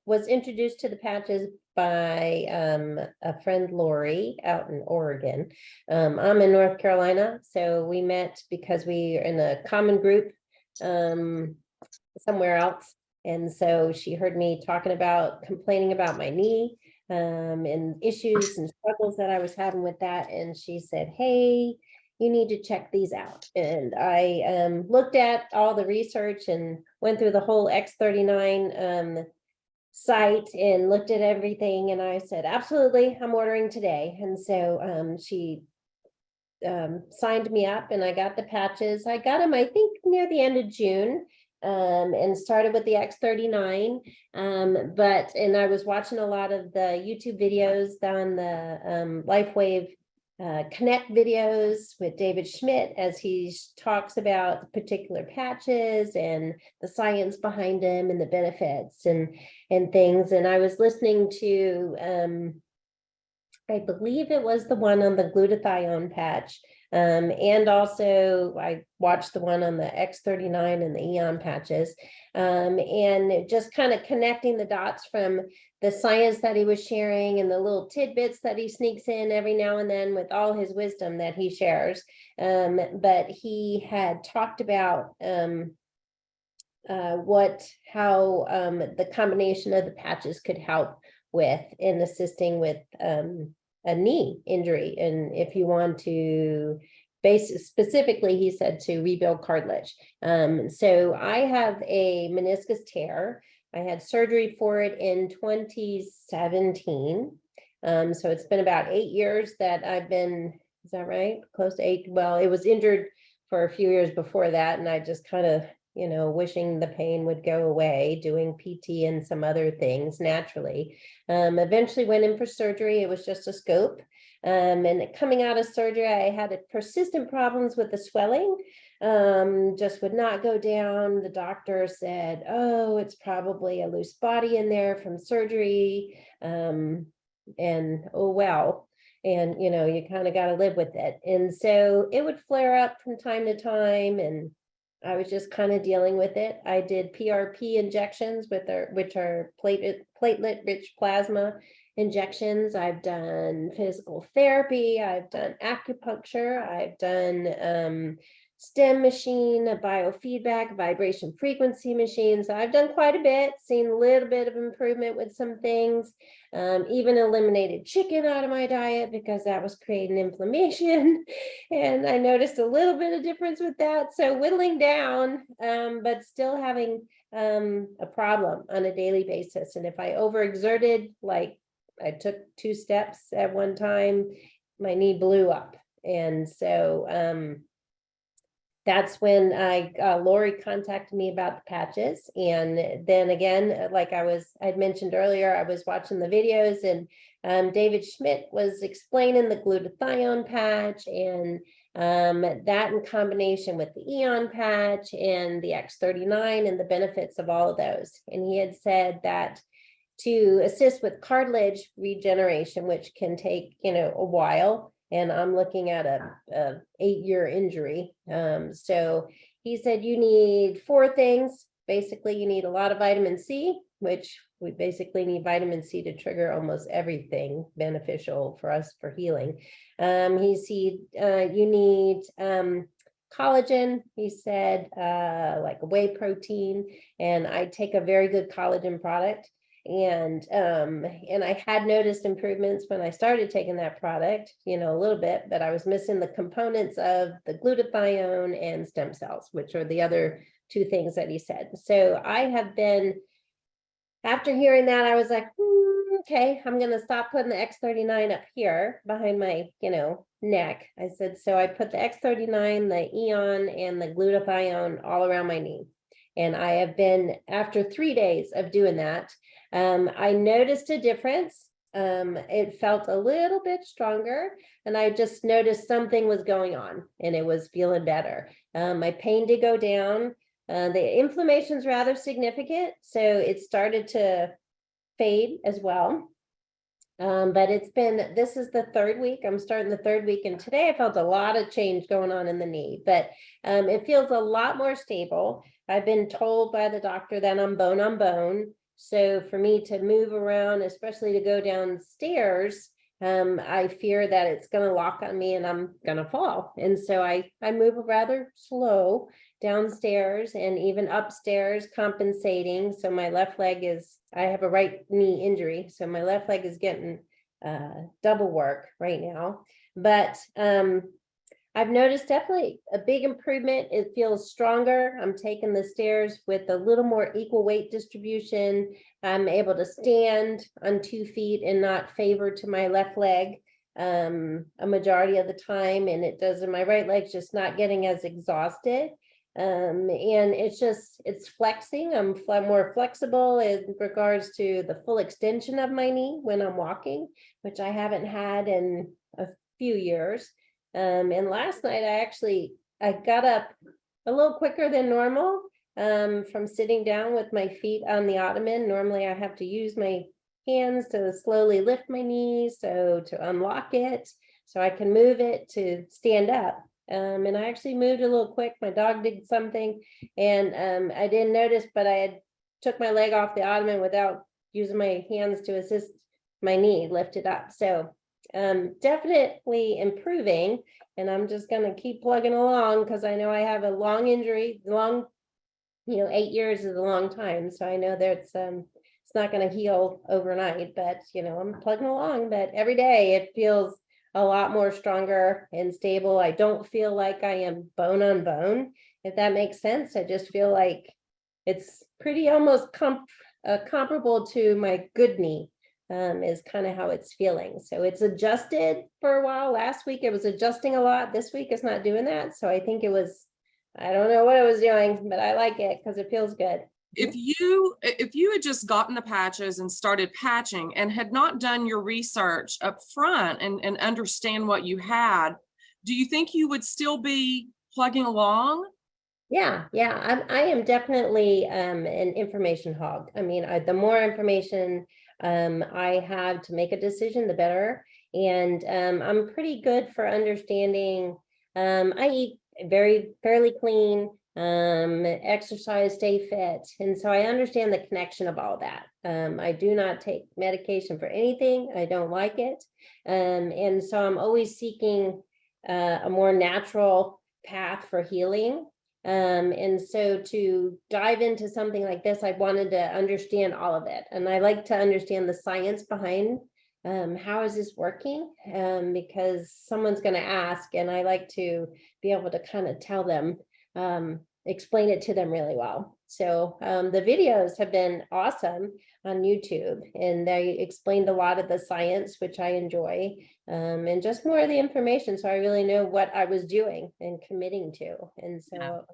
was introduced to the patches by a friend, Lori, out in Oregon. I'm in North Carolina, so we met because we are in a common group somewhere else. And so she heard me complaining about my knee and issues and struggles that I was having with that. And she said, hey, you need to check these out. And I looked at all the research and went through the whole X39 site and looked at everything. And I said, absolutely, I'm ordering today. And so she signed me up and I got the patches. I got them, I think, near the end of June. And started with the X39. And I was watching a lot of the YouTube videos on the LifeWave Connect videos with David Schmidt as he talks about particular patches and the science behind them and the benefits and things. And I was listening to, I believe it was the one on the glutathione patch. And also I watched the one on the X39 and the Eon patches, and just kind of connecting the dots from the science that he was sharing and the little tidbits that he sneaks in every now and then with all his wisdom that he shares. But he had talked about how the combination of the patches could help with in assisting with a knee injury. And if you want to specifically, he said to rebuild cartilage. So I have a meniscus tear. I had surgery for it in 2017. So it's been about 8 years that I've been, is that right? Close to 8. Well, it was injured for a few years before that. And I just kind of, wishing the pain would go away, doing PT and some other things naturally. Eventually went in for surgery. It was just a scope. And coming out of surgery, I had persistent problems with the swelling. Just would not go down. The doctor said, oh, it's probably a loose body in there from surgery. And oh, well. And, you kind of got to live with it. And so it would flare up from time to time. And I was just kind of dealing with it. I did PRP injections which are platelet-rich plasma injections. I've done physical therapy. I've done acupuncture. I've done stem machine, a biofeedback, vibration frequency machine. So I've done quite a bit, seen a little bit of improvement with some things, even eliminated chicken out of my diet because that was creating inflammation. And I noticed a little bit of difference with that. So whittling down, but still having a problem on a daily basis. And if I overexerted, like I took 2 steps at one time, my knee blew up. And so that's when Lori contacted me about the patches. And then again, like I'd mentioned earlier, I was watching the videos and David Schmidt was explaining the glutathione patch and that in combination with the Eon patch and the X39 and the benefits of all of those. And he had said that to assist with cartilage regeneration, which can take, a while, and I'm looking at a 8-year injury. So he said, you need 4 things. Basically, you need a lot of vitamin C, which we basically need vitamin C to trigger almost everything beneficial for us for healing. You need collagen, he said, like a whey protein, and I take a very good collagen product. And I had noticed improvements when I started taking that product, a little bit, but I was missing the components of the glutathione and stem cells, which are the other 2 things that he said. So I have been, after hearing that, I was like, okay, I'm going to stop putting the X39 up here behind my, neck. I said, so I put the X39, the Eon, and the glutathione all around my knee. And I have been, after 3 days of doing that, I noticed a difference. It felt a little bit stronger, and I just noticed something was going on and it was feeling better. My pain did go down. The inflammation's rather significant, so it started to fade as well. But this is the 3rd week. I'm starting the 3rd week, and today I felt a lot of change going on in the knee, but it feels a lot more stable. I've been told by the doctor that I'm bone on bone. So for me to move around, especially to go downstairs, I fear that it's going to lock on me and I'm going to fall. And so I move rather slow downstairs and even upstairs, compensating. So my left leg I have a right knee injury. So my left leg is getting double work right now. But I've noticed definitely a big improvement. It feels stronger. I'm taking the stairs with a little more equal weight distribution. I'm able to stand on 2 feet and not favor to my left leg a majority of the time. And it does, and my right leg's just not getting as exhausted. And it's flexing. I'm more flexible in regards to the full extension of my knee when I'm walking, which I haven't had in a few years. And last night I got up a little quicker than normal from sitting down with my feet on the ottoman. Normally I have to use my hands to slowly lift my knees, so to unlock it, so I can move it to stand up. And I actually moved a little quick. My dog did something and I didn't notice, but I had took my leg off the ottoman without using my hands to assist my knee lift it up. So definitely improving, and I'm just going to keep plugging along because I know I have a long injury. 8 years is a long time, so I know that it's not going to heal overnight, but I'm plugging along. But every day it feels a lot more stronger and stable. I don't feel like I am bone on bone, if that makes sense. I just feel like it's pretty almost comparable to my good knee. Is kind of how it's feeling. So it's adjusted for a while. Last week it was adjusting a lot. This week it's not doing that. So I think I don't know what it was doing, but I like it because it feels good. If you had just gotten the patches and started patching and had not done your research up front and understand what you had, do you think you would still be plugging along? Yeah, I am definitely an information hog. I mean, the more information I have to make a decision, the better. And I'm pretty good for understanding. I eat fairly clean, exercise, stay fit. And so I understand the connection of all that. I do not take medication for anything. I don't like it. And so I'm always seeking a more natural path for healing. And so to dive into something like this, I wanted to understand all of it. And I like to understand the science behind how is this working? Because someone's going to ask, and I like to be able to kind of tell them, explain it to them really well. So the videos have been awesome on YouTube, and they explained a lot of the science, which I enjoy, and just more of the information. So I really know what I was doing and committing to. And so